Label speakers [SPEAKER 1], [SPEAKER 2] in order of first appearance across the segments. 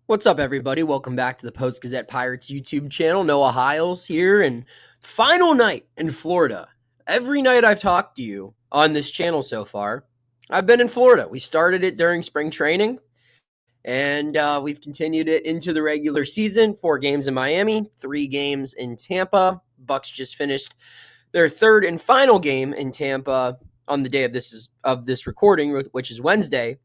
[SPEAKER 1] What's up, everybody? Welcome back to the Post-Gazette Pirates YouTube channel. Noah Hiles here, and final night in Florida. Every night I've talked to you on this channel so far, I've been in Florida. We started it during spring training, and we've continued it into the regular season. 4 games in Miami, 3 games in Tampa. Bucks just finished their third and final game in Tampa on the day of this recording, which is Wednesday.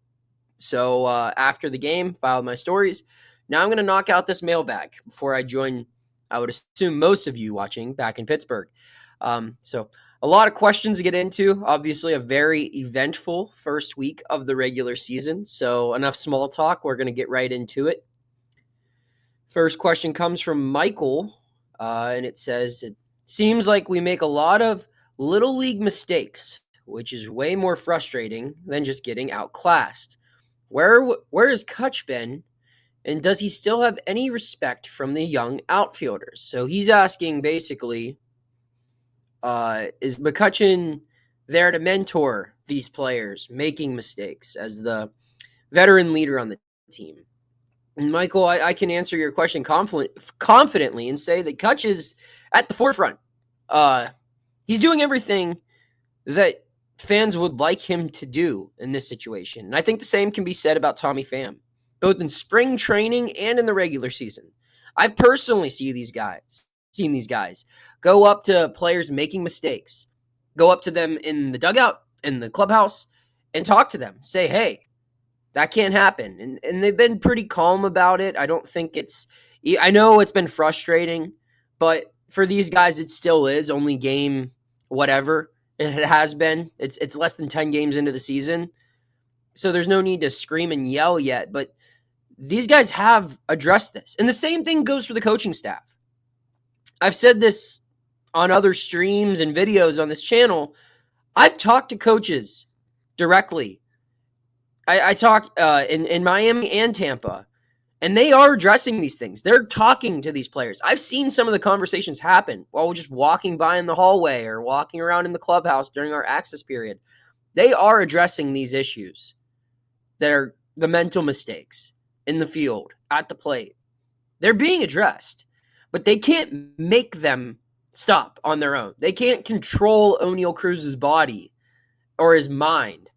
[SPEAKER 1] So after the game, filed my stories. Now I'm going to knock out this mailbag before I join, I would assume, most of you watching back in Pittsburgh. So a lot of questions to get into. Obviously, a very eventful first week of the regular season. So enough small talk. We're going to get right into it. First question comes from Michael, and it says, it seems like we make a lot of little league mistakes, which is way more frustrating than just getting outclassed. Where has Kutch been, and does he still have any respect from the young outfielders? So he's asking basically, is McCutchen there to mentor these players making mistakes as the veteran leader on the team? And Michael, I can answer your question confidently and say that Kutch is at the forefront. He's doing everything that fans would like him to do in this situation. And I think the same can be said about Tommy Pham, both in spring training and in the regular season. I've personally seen these guys go up to players making mistakes, go up to them in the dugout, in the clubhouse, and talk to them. Say, hey, that can't happen. And they've been pretty calm about it. I don't think I know it's been frustrating, but for these guys, it still is only game whatever. It has been. It's less than 10 games into the season. So there's no need to scream and yell yet. But these guys have addressed this. And the same thing goes for the coaching staff. I've said this on other streams and videos on this channel. I've talked to coaches directly. I talk in Miami and Tampa. And they are addressing these things. They're talking to these players. I've seen some of the conversations happen while we're just walking by in the hallway or walking around in the clubhouse during our access period. They are addressing these issues that are the mental mistakes in the field, at the plate. They're being addressed, but they can't make them stop on their own. They can't control O'Neal Cruz's body or his mind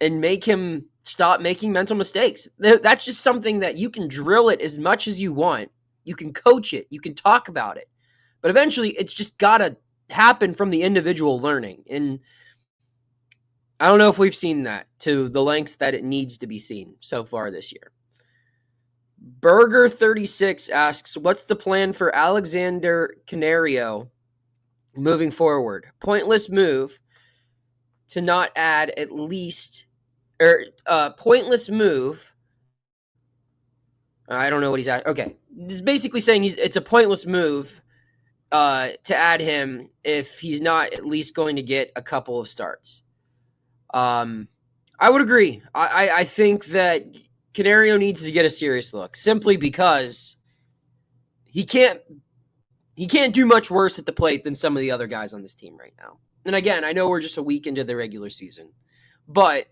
[SPEAKER 1] and make him stop making mental mistakes. That's just something that you can drill it as much as you want. You can coach it. You can talk about it. But eventually, it's just got to happen from the individual learning. And I don't know if we've seen that to the lengths that it needs to be seen so far this year. Burger36 asks, what's the plan for Alexander Canario moving forward? Pointless move to not add at least... pointless move. I don't know what he's at. Okay. He's basically saying it's a pointless move to add him if he's not at least going to get a couple of starts. I would agree. I think that Canario needs to get a serious look simply because he can't do much worse at the plate than some of the other guys on this team right now. And again, I know we're just a week into the regular season, but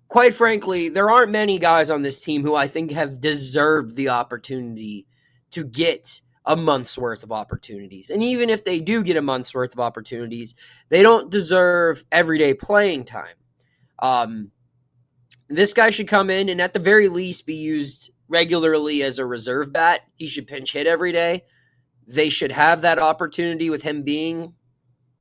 [SPEAKER 1] quite frankly, there aren't many guys on this team who I think have deserved the opportunity to get a month's worth of opportunities. And even if they do get a month's worth of opportunities, they don't deserve everyday playing time. This guy should come in and at the very least be used regularly as a reserve bat. He should pinch hit every day. They should have that opportunity with him being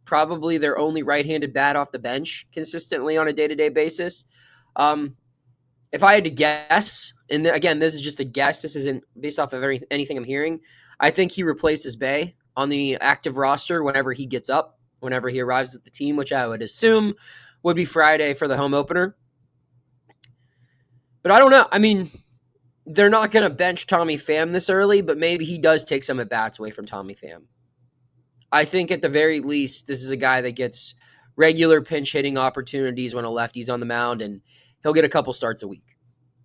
[SPEAKER 1] probably their only right-handed bat off the bench consistently on a day-to-day basis. If I had to guess, and again, this is just a guess, this isn't based off of anything I'm hearing, I think he replaces Bay on the active roster whenever he gets up, whenever he arrives at the team, which I would assume would be Friday for the home opener. But I don't know. I mean, they're not going to bench Tommy Pham this early, but maybe he does take some at-bats away from Tommy Pham. I think at the very least, this is a guy that gets regular pinch hitting opportunities when a lefty's on the mound, and he'll get a couple starts a week.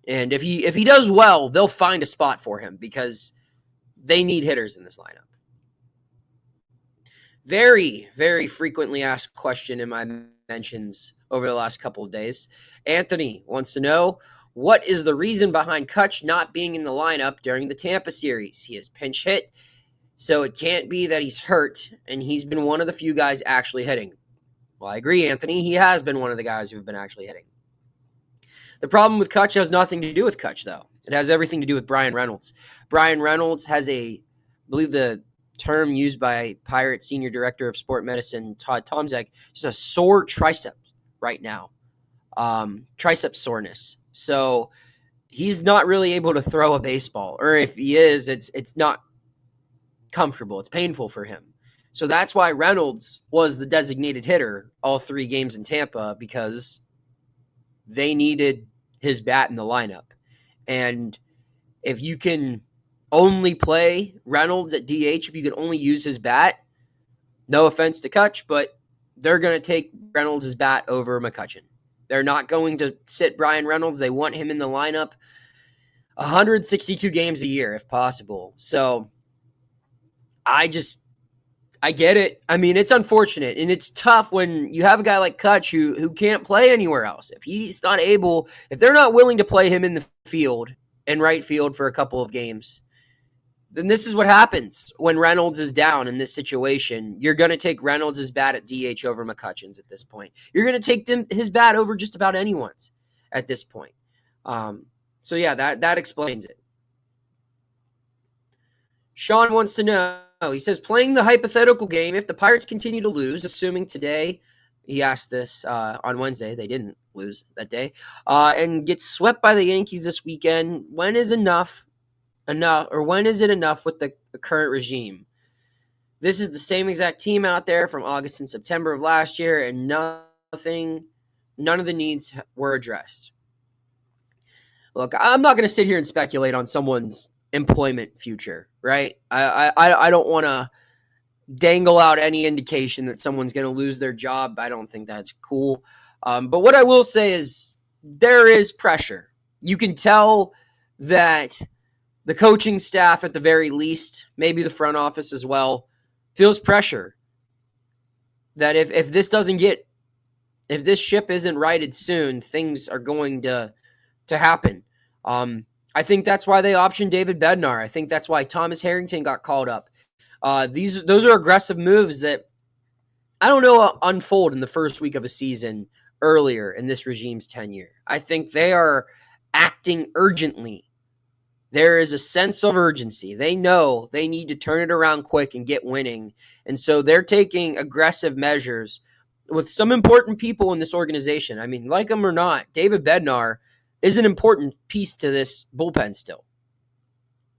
[SPEAKER 1] And if he does well, they'll find a spot for him because they need hitters in this lineup. Very, very frequently asked question in my mentions over the last couple of days. Anthony wants to know, What is the reason behind Kutch not being in the lineup during the Tampa series? He is pinch hit, so it can't be that he's hurt, and he's been one of the few guys actually hitting. Well, I agree, Anthony. He has been one of the guys who've been actually hitting. The problem with Kutch has nothing to do with Kutch, though. It has everything to do with Brian Reynolds. Brian Reynolds has I believe the term used by Pirates Senior Director of Sport Medicine, Todd Tomzak, just a sore tricep right now. Tricep soreness. So he's not really able to throw a baseball. Or if he is, it's not comfortable. It's painful for him. So that's why Reynolds was the designated hitter all 3 games in Tampa, because they needed his bat in the lineup. And if you can only play Reynolds at DH, if you can only use his bat, no offense to Kutch, but they're going to take Reynolds' bat over McCutchen. They're not going to sit Brian Reynolds. They want him in the lineup 162 games a year if possible. So I get it. I mean, it's unfortunate, and it's tough when you have a guy like Kutch who can't play anywhere else. If he's not able, if they're not willing to play him in the field, in right field for a couple of games, then this is what happens when Reynolds is down in this situation. You're going to take Reynolds' bat at DH over McCutchen's at this point. You're going to take his bat over just about anyone's at this point. So yeah, that explains it. Sean wants to know, he says, playing the hypothetical game, if the Pirates continue to lose, assuming today, he asked this on Wednesday, they didn't lose that day, and get swept by the Yankees this weekend, when is it enough with the current regime? This is the same exact team out there from August and September of last year, and none of the needs were addressed. Look, I'm not going to sit here and speculate on someone's employment future, right? I don't want to dangle out any indication that someone's going to lose their job. I don't think that's cool. But what I will say is there is pressure. You can tell that the coaching staff, at the very least, maybe the front office as well, feels pressure that if this ship isn't righted soon, things are going to happen. I think that's why they optioned David Bednar. I think that's why Thomas Harrington got called up. Those are aggressive moves that I don't know unfold in the first week of a season earlier in this regime's tenure. I think they are acting urgently. There is a sense of urgency. They know they need to turn it around quick and get winning. And so they're taking aggressive measures with some important people in this organization. I mean, like them or not, David Bednar is an important piece to this bullpen still.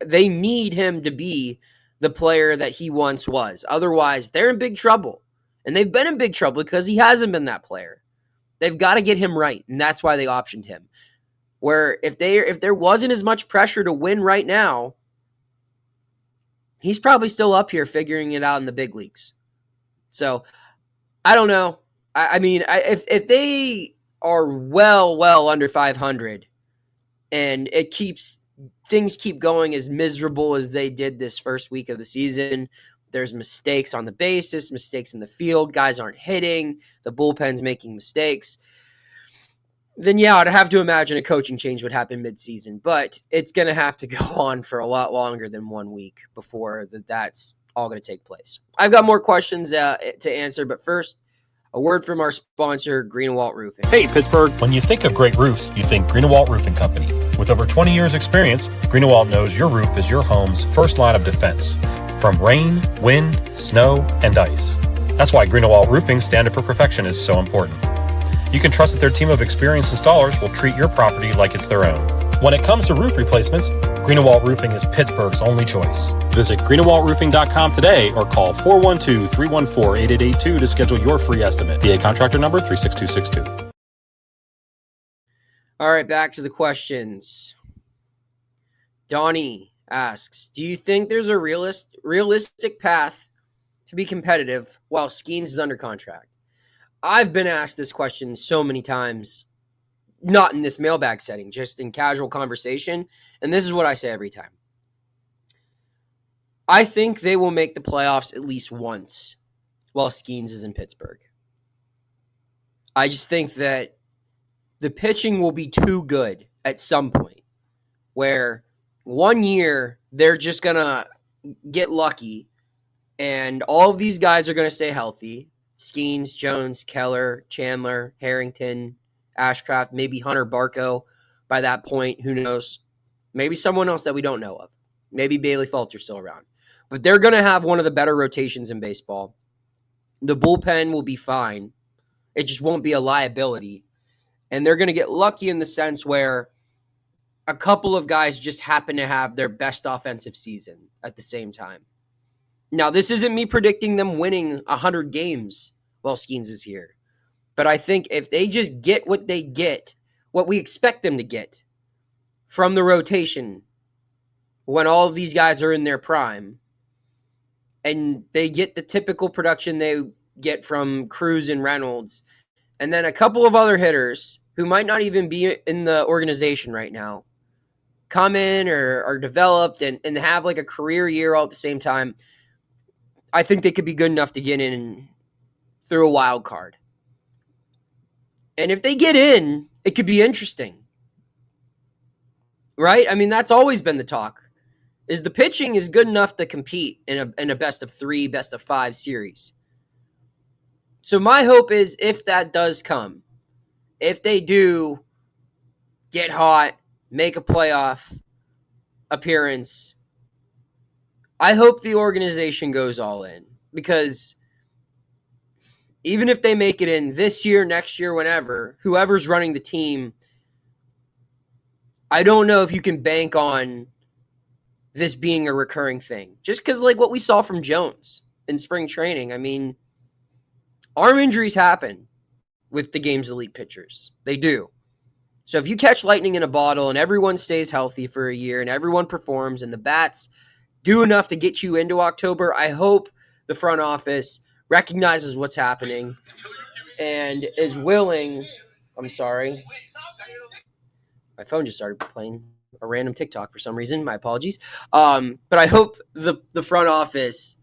[SPEAKER 1] They need him to be the player that he once was. Otherwise, they're in big trouble. And they've been in big trouble because he hasn't been that player. They've got to get him right, and that's why they optioned him. Where if there wasn't as much pressure to win right now, he's probably still up here figuring it out in the big leagues. So, I don't know. I mean, if they are well under 500 and things keep going as miserable as they did this first week of the season, there's mistakes on the bases, mistakes in the field, guys aren't hitting, the bullpen's making mistakes, then yeah, I'd have to imagine a coaching change would happen midseason, but it's going to have to go on for a lot longer than 1 week before that's all going to take place. I've got more questions to answer, but first, a word from our sponsor, Greenwalt Roofing.
[SPEAKER 2] Hey, Pittsburgh. When you think of great roofs, you think Greenwalt Roofing Company. With over 20 years experience, Greenwalt knows your roof is your home's first line of defense. From rain, wind, snow, and ice. That's why Greenwalt Roofing's standard for perfection is so important. You can trust that their team of experienced installers will treat your property like it's their own. When it comes to roof replacements, Greenwalt Roofing is Pittsburgh's only choice. Visit greenwaltroofing.com today or call 412-314-8882 to schedule your free estimate. PA contractor number 36262.
[SPEAKER 1] All right, back to the questions. Donnie asks, do you think there's a realistic path to be competitive while Skenes is under contract? I've been asked this question so many times, not in this mailbag setting, just in casual conversation, and this is what I say every time. I think they will make the playoffs at least once while Skenes is in Pittsburgh. I just think that the pitching will be too good at some point where one year they're just going to get lucky and all of these guys are going to stay healthy. Skenes, Jones, Keller, Chandler, Harrington, Ashcraft, maybe Hunter Barco by that point. Who knows? Maybe someone else that we don't know of. Maybe Bailey Falter's still around. But they're going to have one of the better rotations in baseball. The bullpen will be fine. It just won't be a liability. And they're going to get lucky in the sense where a couple of guys just happen to have their best offensive season at the same time. Now, this isn't me predicting them winning 100 games while Skenes is here. But I think if they just get what they get, what we expect them to get from the rotation when all of these guys are in their prime, and they get the typical production they get from Cruz and Reynolds, and then a couple of other hitters who might not even be in the organization right now, come in or are developed and have like a career year all at the same time, I think they could be good enough to get in through a wild card. And if they get in, it could be interesting. Right? I mean, that's always been the talk. Is the pitching is good enough to compete in a best of 3, best of 5 series. So my hope is if that does come, if they do get hot, make a playoff appearance, I hope the organization goes all in. Because even if they make it in this year, next year, whenever, whoever's running the team, I don't know if you can bank on this being a recurring thing. Just because, like what we saw from Jones in spring training, I mean, arm injuries happen with the game's elite pitchers. They do. So if you catch lightning in a bottle and everyone stays healthy for a year and everyone performs and the bats do enough to get you into October, I hope the front office recognizes what's happening and is willing. I'm sorry. My phone just started playing a random TikTok for some reason. My apologies. But I hope the front office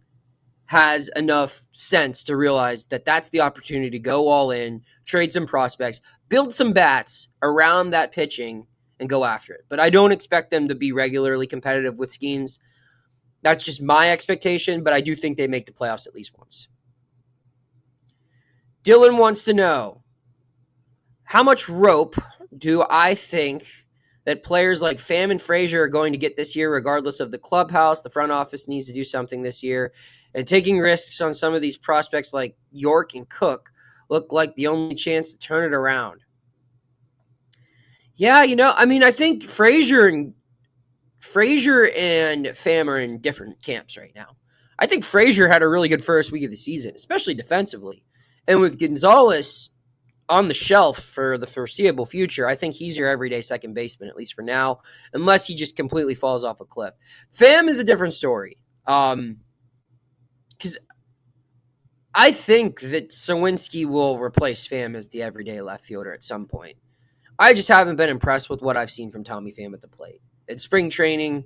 [SPEAKER 1] has enough sense to realize that that's the opportunity to go all in, trade some prospects, build some bats around that pitching, and go after it. But I don't expect them to be regularly competitive with Skenes. That's just my expectation, but I do think they make the playoffs at least once. Dylan wants to know, how much rope do I think that players like Pham and Frazier are going to get this year, regardless of the clubhouse? The front office needs to do something this year. And taking risks on some of these prospects like York and Cook look like the only chance to turn it around. Yeah, I think Frazier and Pham are in different camps right now. I think Frazier had a really good first week of the season, especially defensively. And with Gonzalez on the shelf for the foreseeable future, I think he's your everyday second baseman, at least for now, unless he just completely falls off a cliff. Pham is a different story. Because I think that Sawinski will replace Pham as the everyday left fielder at some point. I just haven't been impressed with what I've seen from Tommy Pham at the plate. It's spring training,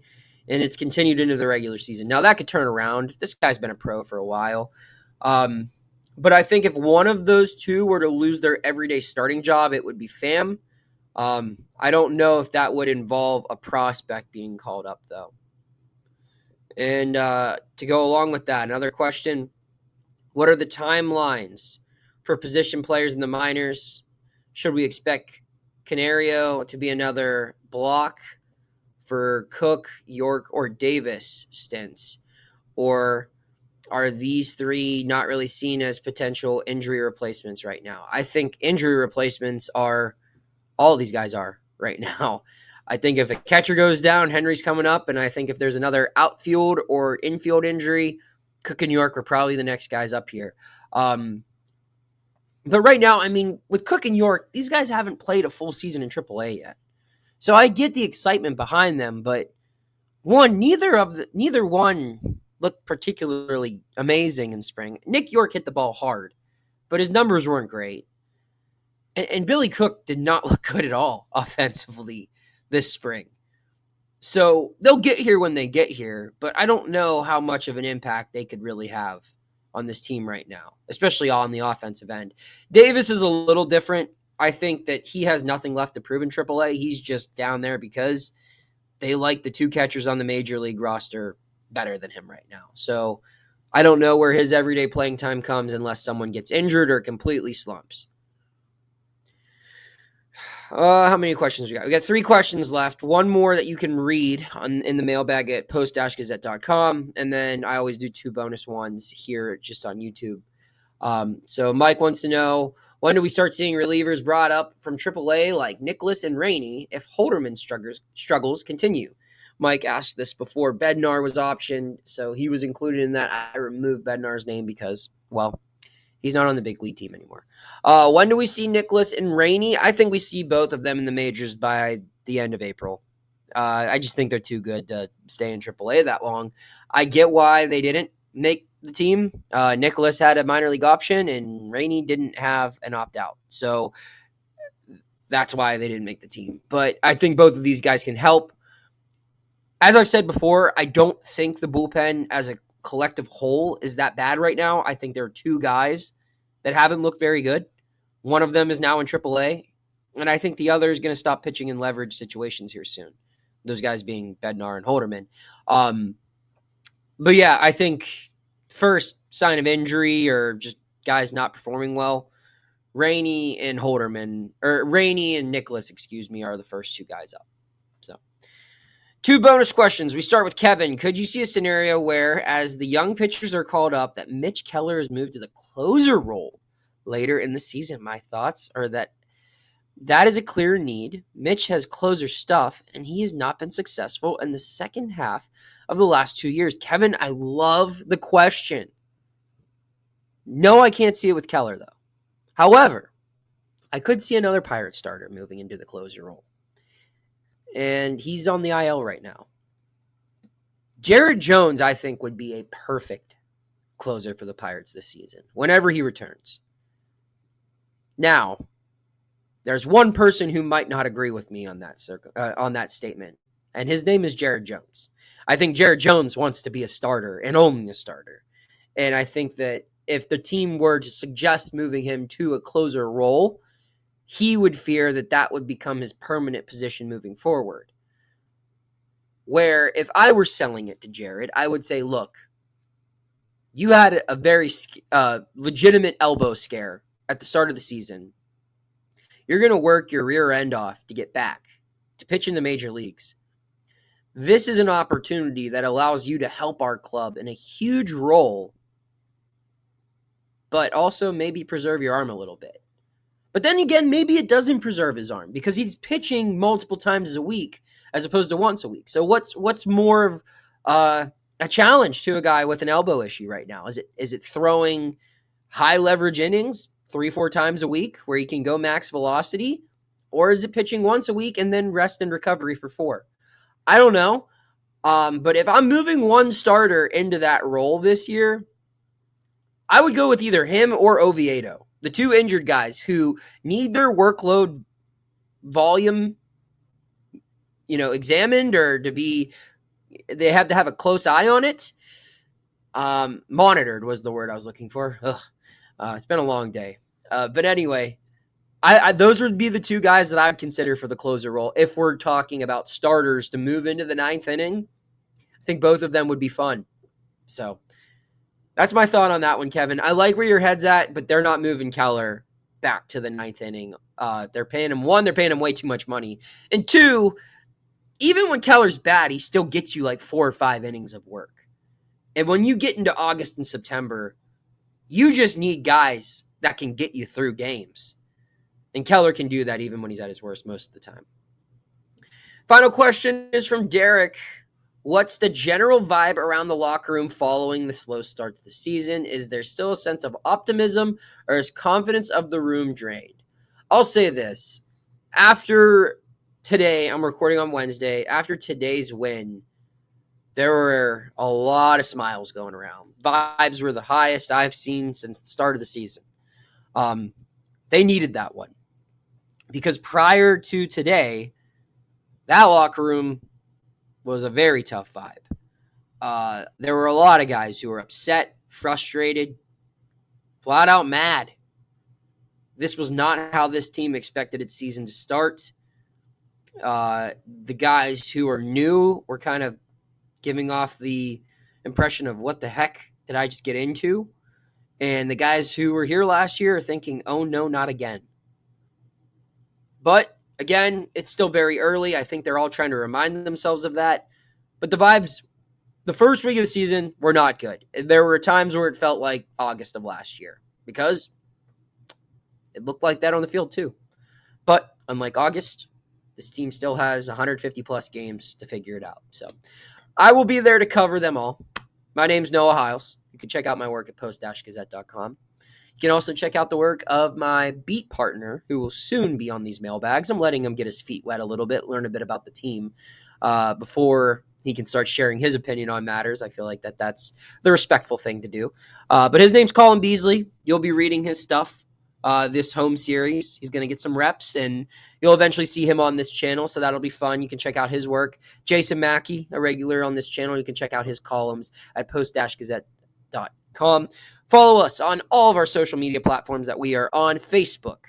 [SPEAKER 1] and it's continued into the regular season. Now, that could turn around. This guy's been a pro for a while. But I think if one of those two were to lose their everyday starting job, it would be Pham. I don't know if that would involve a prospect being called up, though. And to go along with that, another question, what are the timelines for position players in the minors? Should we expect Canario to be another block for Cook, York, or Davis stints? Or are these three not really seen as potential injury replacements right now? I think injury replacements are all these guys are right now. I think if a catcher goes down, Henry's coming up, and I think if there's another outfield or infield injury, Cook and York are probably the next guys up here. But right now, with Cook and York, these guys haven't played a full season in AAA yet. So I get the excitement behind them, but neither one looked particularly amazing in spring. Nick York hit the ball hard, but his numbers weren't great. And Billy Cook did not look good at all offensively this spring. So they'll get here when they get here, but I don't know how much of an impact they could really have on this team right now, especially on the offensive end. Davis is a little different. I think that he has nothing left to prove in AAA. He's just down there because they like the two catchers on the major league roster better than him right now. So I don't know where his everyday playing time comes unless someone gets injured or completely slumps. How many questions we got? We got 3 questions left. One more that you can read in the mailbag at post-gazette.com. And then I always do 2 bonus ones here just on YouTube. So Mike wants to know, when do we start seeing relievers brought up from AAA like Nicholas and Rainey if Holderman struggles continue? Mike asked this before Bednar was optioned, so he was included in that. I removed Bednar's name because, well, he's not on the big league team anymore. When do we see Nicholas and Rainey? I think we see both of them in the majors by the end of April. I just think they're too good to stay in AAA that long. I get why they didn't make the team. Nicholas had a minor league option, and Rainey didn't have an opt-out. So that's why they didn't make the team. But I think both of these guys can help. As I've said before, I don't think the bullpen as a collective whole is that bad right now. I think there are 2 guys that haven't looked very good. One of them is now in AAA, and I think the other is going to stop pitching in leverage situations here soon. Those guys being Bednar and Holderman. But yeah, I think first sign of injury or just guys not performing well, Rainey and Nicholas, are the first 2 guys up. So 2 bonus questions. We start with Kevin. Could you see a scenario where, as the young pitchers are called up, that Mitch Keller is moved to the closer role later in the season? My thoughts are that is a clear need. Mitch has closer stuff, and he has not been successful in the second half of the last 2 years. Kevin, I love the question. No, I can't see it with Keller, though. However, I could see another Pirate starter moving into the closer role. And he's on the IL right now. Jared Jones, I think, would be a perfect closer for the Pirates this season, whenever he returns. Now, there's one person who might not agree with me on that statement, and his name is Jared Jones. I think Jared Jones wants to be a starter and only a starter. And I think that if the team were to suggest moving him to a closer role, he would fear that would become his permanent position moving forward. Where if I were selling it to Jared, I would say, look, you had a very legitimate elbow scare at the start of the season. You're going to work your rear end off to get back to pitch in the major leagues. This is an opportunity that allows you to help our club in a huge role, but also maybe preserve your arm a little bit. But then again, maybe it doesn't preserve his arm because he's pitching multiple times a week as opposed to once a week. So what's more of a challenge to a guy with an elbow issue right now? Is it throwing high leverage innings 3-4 times a week where he can go max velocity? Or is it pitching once a week and then rest and recovery for 4? I don't know. But if I'm moving one starter into that role this year, I would go with either him or Oviedo. The 2 injured guys who need their workload volume, examined or they have to have a close eye on it. Monitored was the word I was looking for. It's been a long day. But anyway, those would be the 2 guys that I would consider for the closer role. If we're talking about starters to move into the 9th inning, I think both of them would be fun. So that's my thought on that one, Kevin. I like where your head's at, but they're not moving Keller back to the 9th inning. They're paying him, 1, they're paying him way too much money. And 2, even when Keller's bad, he still gets you like 4 or 5 innings of work. And when you get into August and September, you just need guys that can get you through games. And Keller can do that even when he's at his worst most of the time. Final question is from Derek. What's the general vibe around the locker room following the slow start to the season? Is there still a sense of optimism, or is confidence of the room drained? I'll say this. After today, I'm recording on Wednesday, after today's win, there were a lot of smiles going around. Vibes were the highest I've seen since the start of the season. They needed that one. Because prior to today, that locker room was a very tough vibe. There were a lot of guys who were upset, frustrated, flat out mad This was not how this team expected its season to start. The guys who are new were kind of giving off the impression of what the heck did I just get into? And the guys who were here last year are thinking, oh no, not again. But again, it's still very early. I think they're all trying to remind themselves of that. But the vibes, the first week of the season, were not good. There were times where it felt like August of last year because it looked like that on the field too. But unlike August, this team still has 150 plus games to figure it out. So I will be there to cover them all. My name's Noah Hiles. You can check out my work at post-gazette.com. You can also check out the work of my beat partner, who will soon be on these mailbags. I'm letting him get his feet wet a little bit, learn a bit about the team before he can start sharing his opinion on matters. I feel like that's the respectful thing to do. But his name's Colin Beasley. You'll be reading his stuff this home series. He's going to get some reps, and you'll eventually see him on this channel, so that'll be fun. You can check out his work. Jason Mackey, a regular on this channel, you can check out his columns at post-gazette.com. Follow us on all of our social media platforms that we are on: Facebook,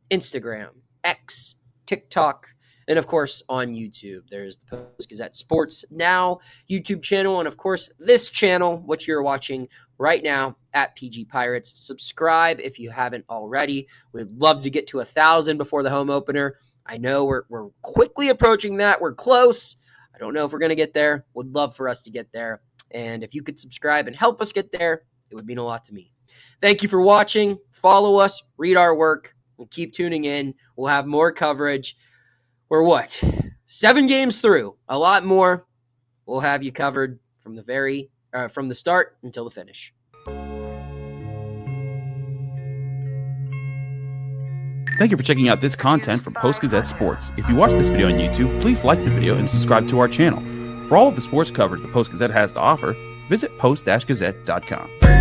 [SPEAKER 1] Instagram, X, TikTok, and of course on YouTube. There's the Post-Gazette Sports Now YouTube channel, and of course this channel, which you're watching right now at PG Pirates. Subscribe if you haven't already. We'd love to get to 1,000 before the home opener. I know we're quickly approaching that. We're close. I don't know if we're going to get there. Would love for us to get there. And if you could subscribe and help us get there, it would mean a lot to me. Thank you for watching. Follow us, read our work, and keep tuning in. We'll have more coverage. We're 7 games through. A lot more. We'll have you covered from the start until the finish.
[SPEAKER 3] Thank you for checking out this content from Post-Gazette Sports. If you watch this video on YouTube, please like the video and subscribe to our channel. For all of the sports coverage the Post-Gazette has to offer, visit post-gazette.com.